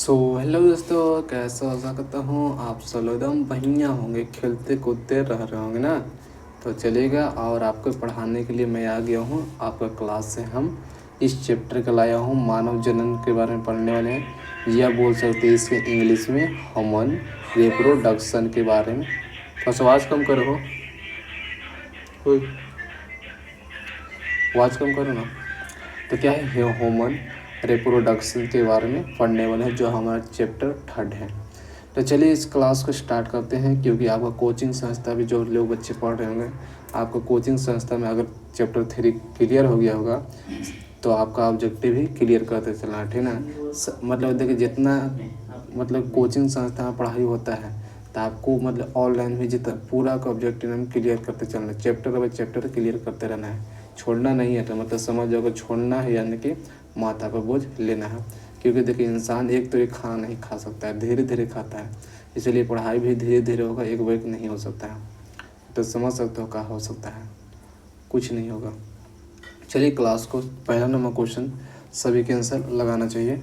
Hello दोस्तों, कैसे हो सकता हूँ। आप सब एकदम बढ़िया होंगे, खेलते कूदते रह रहे होंगे ना। तो चलेगा, और आपको पढ़ाने के लिए मैं आ गया हूँ आपका क्लास से। हम इस चैप्टर का लाया हूँ, मानव जनन के बारे में पढ़ने वाले हैं, या बोल सकते हैं इसके इंग्लिश में ह्यूमन रिप्रोडक्शन के बारे में। बस आवाज़ कम करो, कोई आवाज़ कम करो ना। तो क्या है, ह्यूमन रिप्रोडक्शन के बारे में पढ़ने वाले हैं, जो हमारा चैप्टर 3 है। तो चलिए इस क्लास को स्टार्ट करते हैं, क्योंकि आपका कोचिंग संस्था भी जो लोग बच्चे पढ़ रहे होंगे, आपको कोचिंग संस्था में अगर चैप्टर 3 क्लियर हो गया होगा तो आपका ऑब्जेक्टिव ही क्लियर करते चलना है, ठीक ना। मतलब देखिए, जितना मतलब कोचिंग संस्था में पढ़ाई होता है तो आपको मतलब ऑनलाइन भी जितना पूरा का ऑब्जेक्टिव हम क्लियर करते चलना है, चैप्टर बाय चैप्टर क्लियर करते रहना है, छोड़ना नहीं है। तो मतलब समझ जाओ, छोड़ना है यानी कि माथा पर बोझ लेना है। क्योंकि देखिए, इंसान एक तो एक खाना नहीं खा सकता है, धीरे धीरे खाता है, इसलिए पढ़ाई भी धीरे धीरे होगा, एक बार नहीं हो सकता है। तो समझ सकते हो क्या हो सकता है, कुछ नहीं होगा। चलिए क्लास को पहला नंबर क्वेश्चन सभी के आंसर लगाना चाहिए।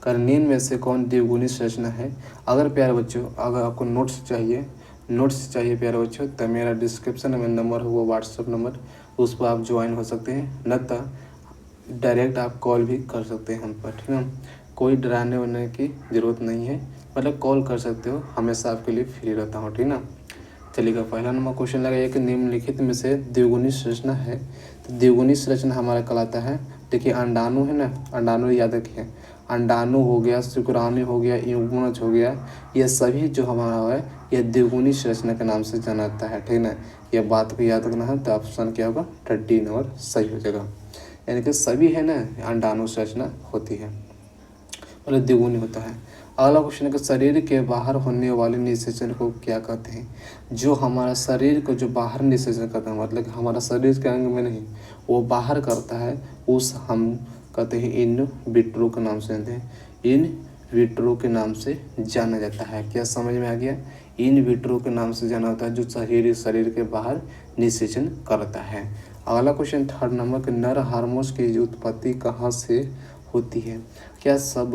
निम्न में से कौन द्विगुणी संरचना है। अगर प्यारे बच्चों, अगर आपको नोट्स चाहिए प्यारे बच्चों, तो मेरा डिस्क्रिप्शन में नंबर है, वो व्हाट्सअप नंबर, उस पर आप ज्वाइन हो सकते हैं, न तो डायरेक्ट आप कॉल भी कर सकते हैं हम पर, ठीक है। कोई डराने वराने की ज़रूरत नहीं है, मतलब कॉल कर सकते हो, हमेशा आपके लिए फ्री रहता हूँ, ठीक ना। चलिएगा, पहला नंबर क्वेश्चन लगा, एक निम्नलिखित में से द्विगुणी संरचना है। तो द्विगुणी संरचना हमारा कहलाता है, देखिए अंडाणु है ना, अंडाणु याद रखिए, अंडाणु हो गया, शुक्राणु हो गया, युग्मज हो गया, ये सभी जो हमारा है ये द्विगुणी संरचना के नाम से जाना जाता है, ठीक ना। ये बात को याद रखना है। तो ऑप्शन क्या होगा, 30 नंबर सही हो जाएगा। यानी कि सभी है ना, अंडाणु संरचना होती है, मतलब द्विगुणी होता है। अगला क्वेश्चन है कि शरीर के बाहर होने वाले निषेचन को क्या कहते हैं। जो हमारा शरीर को जो बाहर निषेचन करता है, मतलब हमारा शरीर के अंग में नहीं, वो बाहर करता है, उस हम कहते हैं इन विट्रो के नाम से जानते हैं, इन विट्रो के नाम से जाना जाता है। क्या समझ में आ गया, इन विट्रो के नाम से जाना होता है, जो शरीर के बाहर निषेचन करता है। अगला क्वेश्चन 3 नंबर के नर हार्मोन्स की उत्पत्ति कहाँ से होती है। क्या सब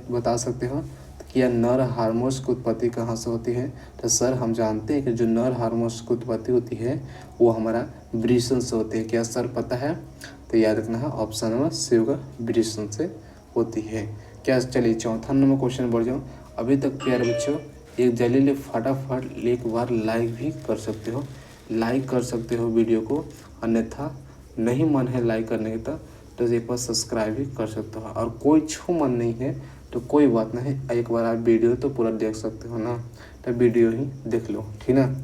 बता सकते हो कि यह नर हार्मोन्स की उत्पत्ति कहाँ से होती है। तो सर हम जानते हैं कि जो नर हार्मोन्स की उत्पत्ति होती है वो हमारा वृषण से होती है। क्या सर पता है, तो याद रखना है, ऑप्शन नंबर सी होगा, वृषण से होती है। क्या, चलिए चौथा नंबर क्वेश्चन बढ़ जाओ। अभी तक प्यारे बच्चों एक जल्दी फटाफट एक बार लाइक भी कर सकते हो, लाइक कर सकते हो वीडियो को, अन्यथा नहीं मन है लाइक करने का तो एक बार सब्सक्राइब भी कर सकते हो। और कोई छू मन नहीं है तो कोई बात नहीं, एक बार आप वीडियो तो पूरा देख सकते हो ना, तो वीडियो ही देख लो, ठीक ना।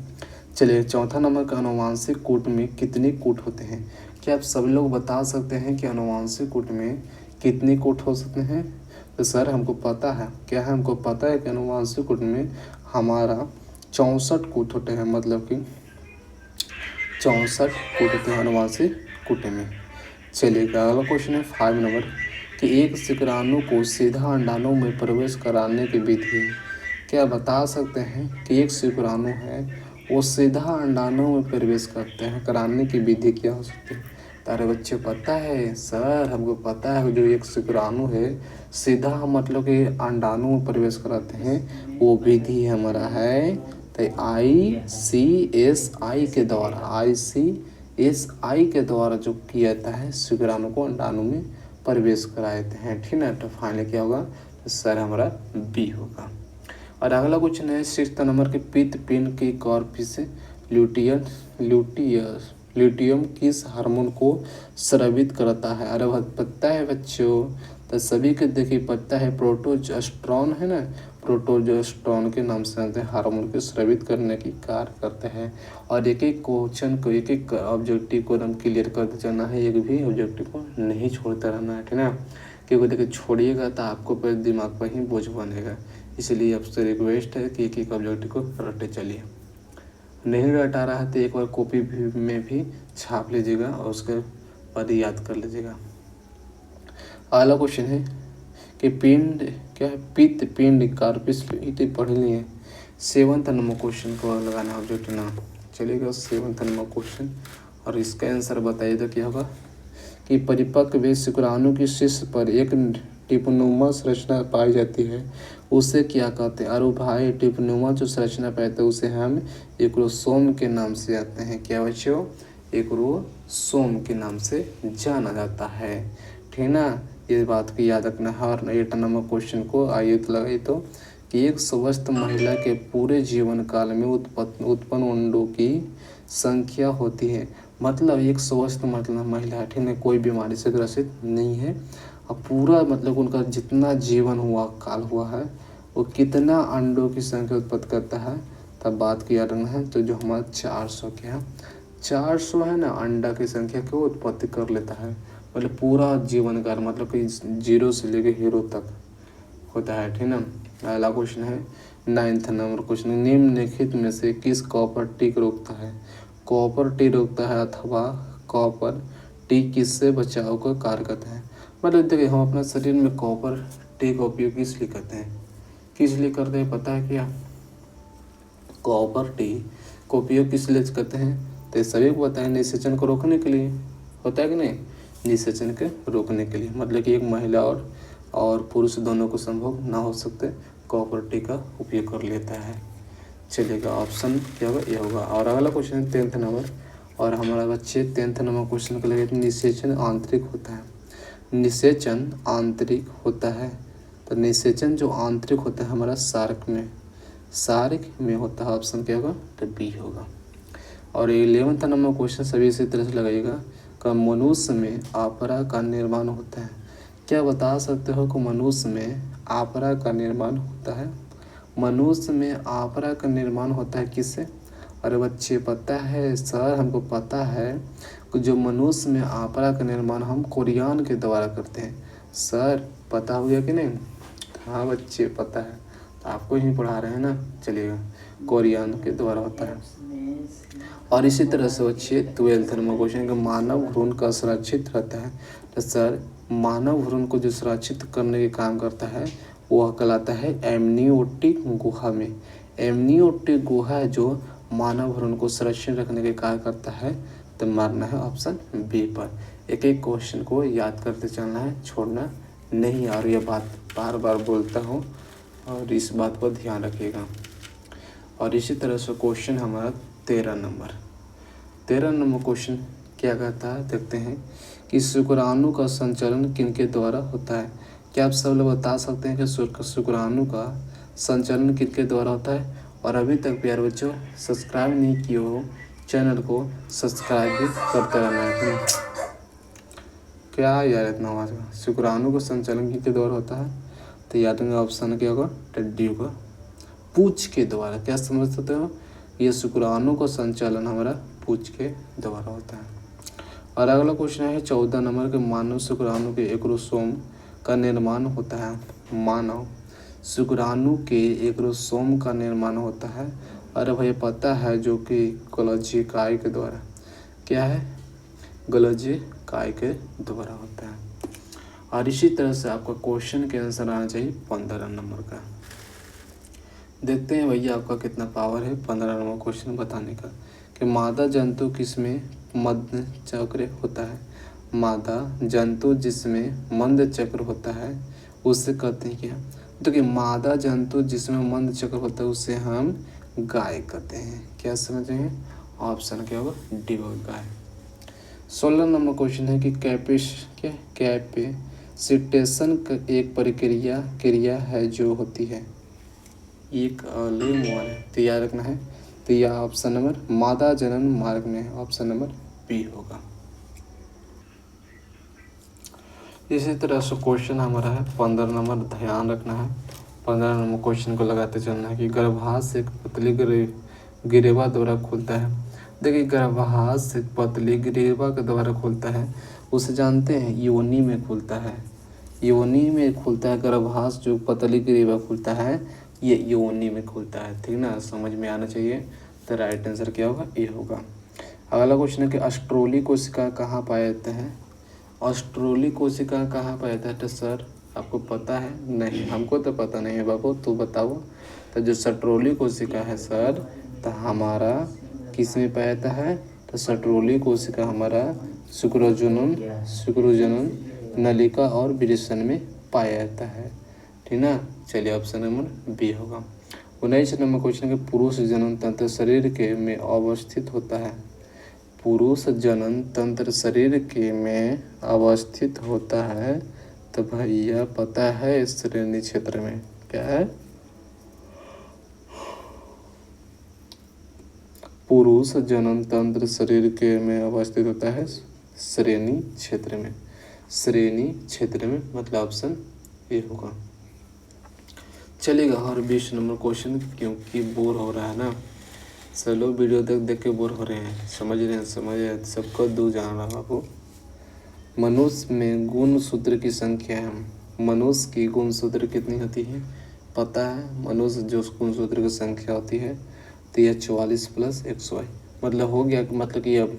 चलिए चौथा नंबर का, अनुवांशिक कूट में कितने कूट होते हैं। क्या आप सब लोग बता सकते हैं कि अनुवांशिक कूट में कितने कूट हो सकते हैं। तो सर हमको पता है, क्या है, हमको पता है कि अनुवांशिक कूट में हमारा 64 कूट होते हैं, मतलब कि 64 कूट होते हैं अनुवांशिक कूट में। चलिएगा अगला क्वेश्चन है 5 नंबर कि एक शुक्राणु को सीधा अंडाणु में प्रवेश कराने की विधि। क्या बता सकते हैं कि एक शुक्राणु है वो सीधा अंडाणु में प्रवेश करते हैं, कराने की विधि क्या हो सकती है। तारे बच्चे पता है, सर हमको पता है, जो एक शुक्राणु है सीधा मतलब कि अंडाणु में प्रवेश कराते हैं, वो विधि हमारा है तो ICSI के द्वारा, ICSI के द्वारा जो किया जाता है, शुक्राणु को अंडाणु में प्रवेश कराते हैं, ठीक ना। तो फाइनली क्या होगा, तो सर हमारा बी होगा। और अगला क्वेश्चन है 6 नंबर के पित्त पिंड की कॉर्पस ल्यूटियम किस हार्मोन को स्रावित करता है। अरे पता है बच्चों, तो सभी के देखिए पता है, प्रोटोजस्टेरोन है ना, प्रोटोजस्टेरोन के नाम से जानते हैं, हार्मोन को स्रावित करने की कार्य करते हैं। और एक एक क्वेश्चन को, एक एक ऑब्जेक्टिव को एकदम क्लियर करते जाना है, एक भी ऑब्जेक्टिव को नहीं छोड़ते रहना है, ठीक ना। क्योंकि देखिए छोड़िएगा तो आपको पर दिमाग पर ही बोझ बनेगा, इसलिए आपसे रिक्वेस्ट है कि एक एक ऑब्जेक्टिव को रटते चलिए। नहीं रटा रहा है तो एक बार कॉपी में भी छाप लीजिएगा और उसके बाद याद कर लीजिएगा। अगला क्वेश्चन है कि पिंड क्या है, पित्त पिंड कार्पस पढ़ लिए। 7th नंबर क्वेश्चन को लगाना ऑब्जेक्ट ना। चलिएगा 7th नंबर क्वेश्चन, और इसका आंसर बताइए तो क्या होगा कि परिपक्व शुक्राणु की शीर्ष पर एक टिप्पणुमा संरचना पाई जाती है, उसे क्या कहते हैं? अरुभाई टिपनुमा जो संरचना पाते हैं उसे हम एक्रोसोम के नाम से जाते हैं। क्या बच्चों? एक्रोसोम के नाम से जाना जाता है। ठीक ना, ये बात को याद रखना है। और 8 नंबर क्वेश्चन को आइए तो लगाइए तो कि एक स्वस्थ महिला के पूरे जीवन काल में उत्पन्न अंडों की संख्या होती है। मतलब एक स्वस्थ मतलब महिला, ठीक है, कोई बीमारी से ग्रसित नहीं है और पूरा मतलब उनका जितना जीवन हुआ काल हुआ है वो कितना अंडों की संख्या उत्पत्ति करता है, तब बात किया रखना है। तो जो हमारा 400 क्या 400 है ना अंडा की संख्या को उत्पत्ति कर लेता है। मतलब पूरा जीवन काल मतलब कि 0 से लेकर हीरो तक होता है। ठीक ना। अगला क्वेश्चन है 9th नंबर क्वेश्चन, निम्नलिखित में से किस कॉपर टी को रोकता है? कॉपर टी रोकता है अथवा कॉपर टी किससे बचाव का कार्य करता है? मतलब देखिए हम अपने शरीर में कॉपर टी का उपयोग किस लिए करते हैं? किस लिए करते हैं पता है क्या? कॉपर टी का उपयोग किस लिए करते हैं? तो सभी को पता है, निषेचन को रोकने के लिए होता है कि नहीं? निषेचन के रोकने के लिए, मतलब कि एक महिला और पुरुष दोनों को संभव ना हो सकते कॉपर टी का उपयोग कर लेता है। चलिएगा ऑप्शन क्या होगा? ये होगा। और अगला क्वेश्चन है 10th नंबर, और हमारा बच्चे 10th नंबर क्वेश्चन को लगे निषेचन आंतरिक होता है। निषेचन आंतरिक होता है, तो निषेचन जो आंतरिक होता है हमारा सार्क में होता है। ऑप्शन क्या होगा? तो बी होगा। और 11th नंबर क्वेश्चन सभी इसी तरह से लगाइएगा कि मनुष्य में आफरा का निर्माण होता है। क्या बता सकते हो कि मनुष्य में आफरा का निर्माण होता है? मनुष्य में आफरा का निर्माण होता है किससे? अरे बच्चे पता है सर, हमको पता है कि जो मनुष्य में आफरा का निर्माण हम कोरियान के द्वारा करते हैं। सर पता हो गया कि नहीं? हाँ बच्चे पता है, तो आपको ही पढ़ा रहे हैं ना। चलिएगा, कोरियान के द्वारा होता है। और इसी तरह से बच्चे 12th नंबर क्वेश्चन के मानव भ्रूण का सुरक्षित रहता है। तो सर मानव भ्रूण को जो सुरक्षित करने के काम करता है वह कहलाता है एमनियोटिक गुहा में। एमनियोटिक गुहा है जो मानव भ्रूण को सुरक्षित रखने के कार्य करता है। तो मारना है ऑप्शन बी पर। एक एक क्वेश्चन को याद करते चलना है, छोड़ना नहीं। और यह बात बार बार बोलता हूँ और इस बात पर ध्यान रखिएगा। और इसी तरह से क्वेश्चन हमारा 13 नंबर क्वेश्चन क्या कहता है देखते हैं कि शुक्राणु का संचलन किनके द्वारा होता है? क्या आप सब लोग बता सकते हैं कि शुक्राणु का संचलन किनके द्वारा होता है? और अभी तक प्यारे बच्चों सब्सक्राइब नहीं किए हो चैनल को सब्सक्राइब भी करते रहना है। क्या यार इतना आवाज का? शुक्राणु का संचलन किनके द्वारा होता है? तो याद रखना ऑप्शन क्या होगा? डी होगा, पूंछ के द्वारा। क्या समझ सकते हो? ये शुक्राणु का संचालन हमारा पूंछ के द्वारा होता है। और अगला क्वेश्चन है 14 नंबर के मानव शुक्राणु के एक्रोसोम का निर्माण होता है। मानव शुक्राणु के एक्रोसोम का निर्माण होता है। अरे भाई पता है, जो कि गोल्जी काय के द्वारा। क्या है? गोल्जी काय के द्वारा होता है। और इसी तरह से आपका क्वेश्चन के आंसर आना चाहिए 15 नंबर का। देखते हैं भैया आपका कितना पावर है 15 नंबर क्वेश्चन बताने का। कि मादा जंतु किसमें मध्य चक्र होता है? मादा जंतु जिसमें मंद चक्र होता है उससे कहते हैं क्या? तो कि मादा जंतु जिसमें मंद चक्र होता है उससे हम गाय कहते हैं। क्या समझ रहे हैं? ऑप्शन क्या होगा? डी होगा, गाय। 16 नंबर क्वेश्चन है कि कैपेसिटेशन एक क्रिया है जो होती है एक है। तो याद रखना है। तो यह ऑप्शन नंबर मादा जनन मार्ग में है। ऑप्शन नंबर बी होगा। इसी तरह से क्वेश्चन हमारा है 15 नंबर, ध्यान रखना है। 15 नंबर क्वेश्चन को लगाते चलना है कि गर्भाशय एक पतली गिरेवा द्वारा खुलता है। देखिए गर्भाशय एक पतली गिरेवा के द्वारा खुलता है, उसे जानते हैं योनि में खुलता है। योनि में खुलता है गर्भाशय, जो पतली गिरेवा खुलता है ये योनि में खुलता है। ठीक ना, समझ में आना चाहिए। तो राइट आंसर क्या होगा? ए होगा। अगला क्वेश्चन है कि अस्ट्रोली कोशिका कहाँ पाया जाता है? अस्ट्रोली कोशिका कहाँ पाया जाता है? तो सर आपको पता है? नहीं, हमको तो पता नहीं है बाबू, तो बताओ। तो जो सट्रोली कोशिका है सर, तो हमारा किस में पाया जाता है? तो सट्रोली कोशिका हमारा शुक्राणु नलिका और वृषण में पाया जाता है। ठीक ना। चलिए ऑप्शन नंबर बी होगा। 19 नंबर क्वेश्चन के पुरुष जनन तंत्र शरीर के में अवस्थित होता है। पुरुष जनन तंत्र शरीर के में अवस्थित होता है, तो भैया पता है श्रेणी क्षेत्र में। क्या है? पुरुष जनन तंत्र शरीर के में अवस्थित होता है श्रेणी क्षेत्र में। श्रेणी क्षेत्र में मतलब ऑप्शन ए होगा। चलेगा। और 20 नंबर क्वेश्चन, क्योंकि बोर हो रहा है ना, सब लोग वीडियो देख देख के बोर हो रहे हैं, समझ रहे हैं, सबको दूर जाना बाबू। मनुष्य में गुणसूत्र की संख्या है। मनुष्य की गुणसूत्र कितनी होती है पता है? मनुष्य जो गुणसूत्र की संख्या होती है तो यह 44 + XY मतलब हो गया, मतलब कि अब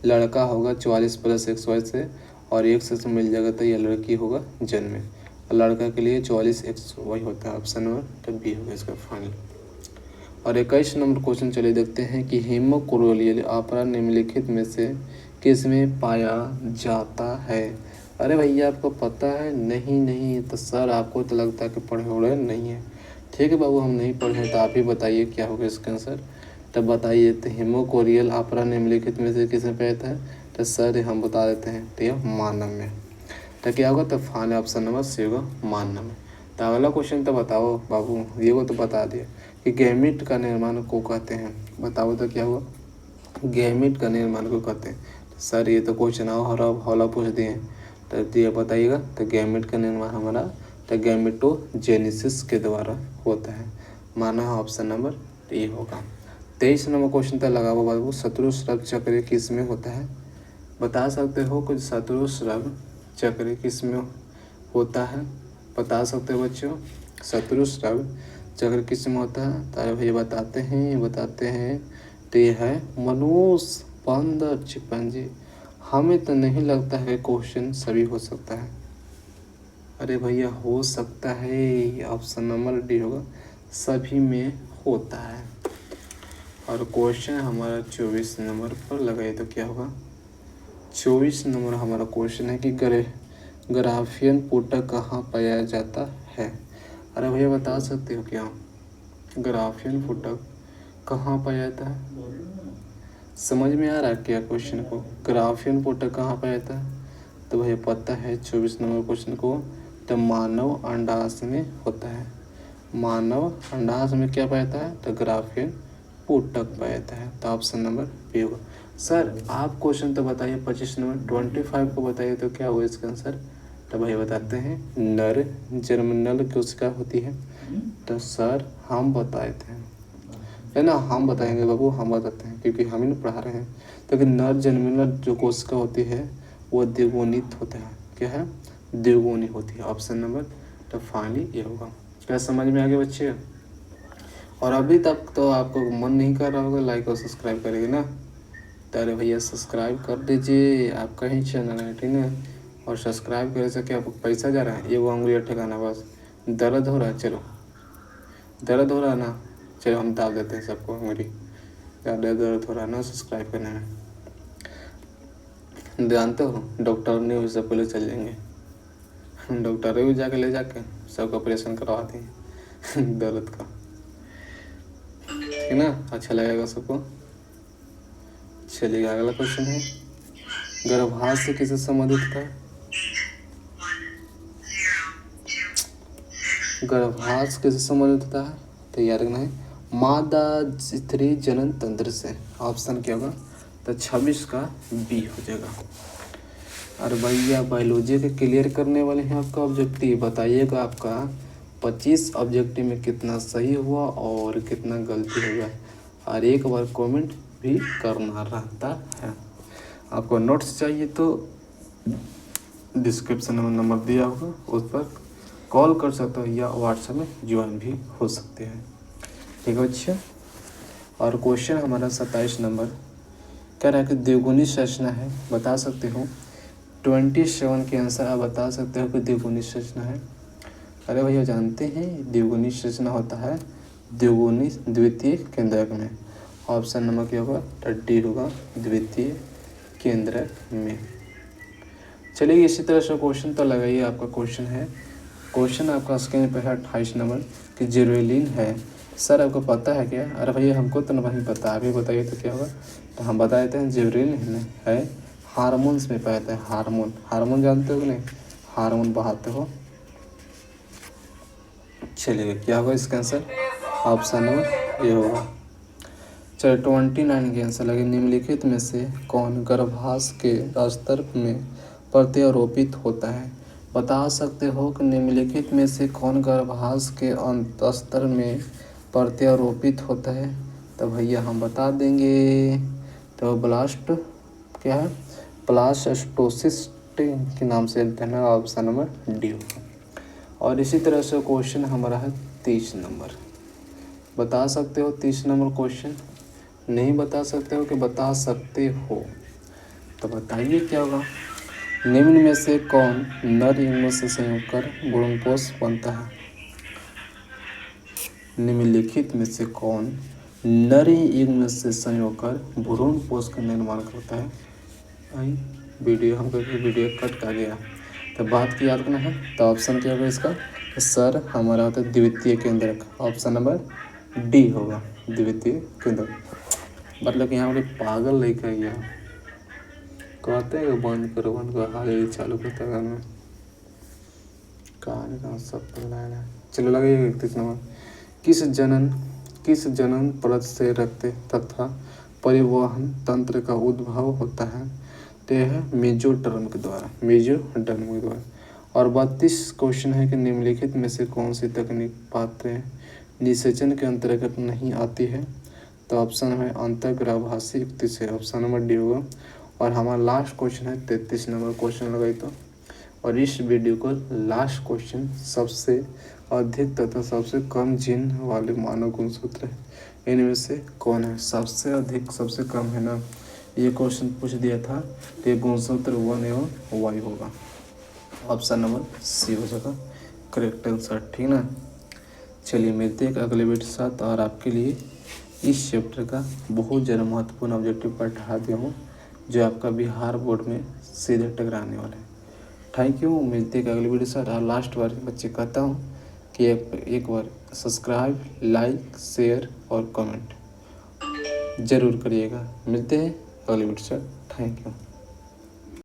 लड़का होगा 44 + XY से, और एक से मिल जाएगा तो यह लड़की होगा जन्म में। लड़का के लिए 44 XY होता है। ऑप्शन नंबर बी होगा इसका फाइनल। और 21 नंबर क्वेश्चन चलिए देखते हैं कि हेमोक्रोलियल ऑपरा निम्नलिखित में से किस में पाया जाता है। अरे भैया आपको पता है? नहीं तो सर आपको तो लगता है कि पढ़े हो रहे नहीं है। ठीक है बाबू, हम नहीं पढ़े तो आप ही बताइए क्या होगा इसका आंसर। तब बताइए। तो हेमोक्रोलियल ऑपरा निम्नलिखित में से किस में पाया जाता है? तो सर हम बता देते हैं, तो यह मानव में। तो क्या होगा? तो फाइनल ऑप्शन नंबर सी होगा, मानव में। तो अगला क्वेश्चन तो बताओ बाबू, ये वो तो बता दिया कि गैमीट का निर्माण को कहते हैं। बताओ तो क्या हुआ? गैमीट का निर्माण को कहते हैं। तो सर ये तो क्वेश्चन हौला पूछ दिए, तो ये बताइएगा। तो गैमीट का निर्माण हमारा तो गैमेटोजेनेसिस के द्वारा होता है। माना है ऑप्शन नंबर ए होगा। 23 नंबर क्वेश्चन तक लगा हुआ बाबू, चतुस्रव चक्र किस में होता है? बता सकते हो कुछ? चतुस्रव चक्र किस में होता है? बता सकते हो बच्चों? चतुस्रव चक्र किस में होता है? तो भैया बताते हैं। तो ये है मनुष्य, बंदर, चिंपांजी। हमें तो नहीं लगता है क्वेश्चन सभी हो सकता है। अरे भैया हो सकता है, ऑप्शन नंबर डी होगा, सभी में होता है। और क्वेश्चन हमारा 24 नंबर पर लगाए तो क्या होगा? 24 नंबर हमारा क्वेश्चन है कि ग्राफियन पुटक कहाँ पाया जाता है? अरे भैया बता सकते हो क्या? ग्राफियन पुटक कहाँ पाया जाता है? समझ में आ रहा है क्या क्वेश्चन को? ग्राफियन पुटक कहाँ पाया जाता है? तो भैया पता है 24 नंबर क्वेश्चन को, तो मानव अंडाशय में होता है। मानव अंडाशय में क्या पाया जाता है? तो ग्राफियन पुटक पाया जाता है। तो ऑप्शन नंबर बी होगा। सर आप क्वेश्चन तो बताइए 25 नंबर 25 को बताइए तो क्या होगा इसका आंसर? तो भाई बताते हैं, नर जर्मिनल कोशिका होती है। तो सर हम बताते हैं, है ना, हम बताएंगे बाबू, हम बताते हैं क्योंकि हम ही पढ़ा रहे हैं। तो कि नर जर्मिनल जो कोशिका होती है वो द्विगुणित होता है। क्या है? द्विगुणी होती है। ऑप्शन नंबर तो फाइनली ये होगा। क्या समझ में आ गया बच्चे? और अभी तक तो आपको मन नहीं कर रहा होगा लाइक और सब्सक्राइब करेंगे ना, तो अरे भैया सब्सक्राइब कर दीजिए, आपका ही चैनल है, ठीक है। और सब्सक्राइब करने से क्या आपको पैसा जा रहा है? ये वो उंगली ठिकाना बस। दर्द हो रहा है? चलो दर्द हो रहा है ना, चलो हम दाब देते हैं सबको उंगली। ज़्यादा दर्द हो रहा है ना सब्सक्राइब करने में, जानते हो डॉक्टर ने उससे पहले चल जाएंगे। डॉक्टर भी जाके ले जाके सबका ऑपरेशन करवाते हैं दर्द का, ठीक ना। अच्छा लगेगा सबको। चलिए अगला क्वेश्चन है, गर्भाशय से किसे संबंधित है? गर्भाशय किसे संबंधित होता है? तैयार रखना है, मादा स्त्री जनन तंत्र से। ऑप्शन क्या होगा? तो 26 का बी हो जाएगा। और भैया बायोलॉजी के क्लियर करने वाले हैं आपका ऑब्जेक्टिव। बताइएगा आपका 25 ऑब्जेक्टिव में कितना सही हुआ और कितना गलती हो गया, और एक बार कमेंट भी करना रहता है। आपको नोट्स चाहिए तो डिस्क्रिप्शन में नंबर दिया होगा, उस पर कॉल कर सकते हो या व्हाट्सएप में ज्वाइन भी हो सकते हैं, ठीक है बच्चे। और क्वेश्चन हमारा 27 नंबर कह रहा है कि द्विगुणी संरचना है, बता सकते हो। 27 के आंसर आप बता सकते हो कि द्विगुणी संरचना है। अरे भैया जानते हैं द्विगुणी संरचना होता है द्विगुणी द्वितीय केंद्रक में। ऑप्शन नंबर क्या होगा? डी होगा, द्वितीय केंद्रक में। चलिए इसी तरह से क्वेश्चन तो लगाइए। आपका क्वेश्चन है क्वेश्चन आपका स्क्रीन पर है 28 नंबर कि जिबरेलिन है। सर आपको पता है क्या? अरे भैया हमको तो नहीं पता, अभी बताइए तो क्या होगा। तो हम बता देते हैं जिबरेलिन है हार्मोन्स में पाया जाता है। हार्मोन जानते हो कि नहीं? हार्मोन बहाते हो। चलिए क्या होगा इसका आंसर? ऑप्शन नंबर ये होगा। चलिए 29 के आंसर लगे। निम्नलिखित में से कौन गर्भाशय के स्तर में प्रत्यारोपित होता है? बता सकते हो कि निम्नलिखित में से कौन गर्भाशय के स्तर में प्रत्यारोपित होता है? तो भैया हम बता देंगे। तो ब्लास्ट क्या है? ब्लास्टोसिस्ट के नाम से लेते हैं। ऑप्शन नंबर डी होगा। और इसी तरह से क्वेश्चन हमारा है 30 नंबर। बता सकते हो 30 नंबर क्वेश्चन? नहीं बता सकते हो कि बता सकते हो? तो बताइए क्या होगा। निम्न में से कौन नर युग्म से संयोग कर भ्रूणपोष बनता है? निम्नलिखित में से कौन नर युग्म से संयोग कर भ्रूणपोष का निर्माण करता है? आई वीडियो कट कर गया। तो बात की याद करना है। तो ऑप्शन क्या होगा इसका? तो सर हमारा होता है द्वितीय केंद्रक। ऑप्शन नंबर डी होगा, द्वितीय केंद्रक। मतलब यहाँ पे पागल नहीं कहेंगे, कहते हैं बंद करो हाल ही चालू करता है में कहाँ सब पगलाया। चलो लगे 31 नंबर। किस जनन परत से रक्त तथा परिवहन तंत्र का उद्भव होता है? तो यह है मेजोडर्म के द्वारा। और 32 क्वेश्चन है कि निम्नलिखित में से कौन सी तकनीक पात्र निषेचन के अंतर्गत नहीं आती है? तो ऑप्शन है अंतर्गर्भाशय युक्ति से। ऑप्शन नंबर डी होगा। और हमारा लास्ट क्वेश्चन है 33 नंबर क्वेश्चन लगाई तो। और इस वीडियो को लास्ट क्वेश्चन सबसे अधिक तथा सबसे कम चिन्ह वाले मानव गुणसूत्र है इनमें से कौन है? सबसे अधिक सबसे कम है ना, ये क्वेश्चन पूछ दिया था। तो ये गुणसूत्र 1 एवं वाई होगा। ऑप्शन नंबर सी हो जाएगा करेक्ट आंसर, ठीक ना। चलिए मिलते हैं अगले वीडियो के साथ। और आपके लिए इस चैप्टर का बहुत ज़्यादा महत्वपूर्ण ऑब्जेक्टिव पढ़ा दिया हूँ जो आपका बिहार बोर्ड में सीधे टकराने वाला है। Thank you. मिलते हैं अगले वीडियो के साथ। और लास्ट बार बच्चे कहता हूँ कि एक बार सब्सक्राइब, लाइक, शेयर और कमेंट ज़रूर करिएगा। मिलते हैं अगले वीडियो के साथ। Thank you.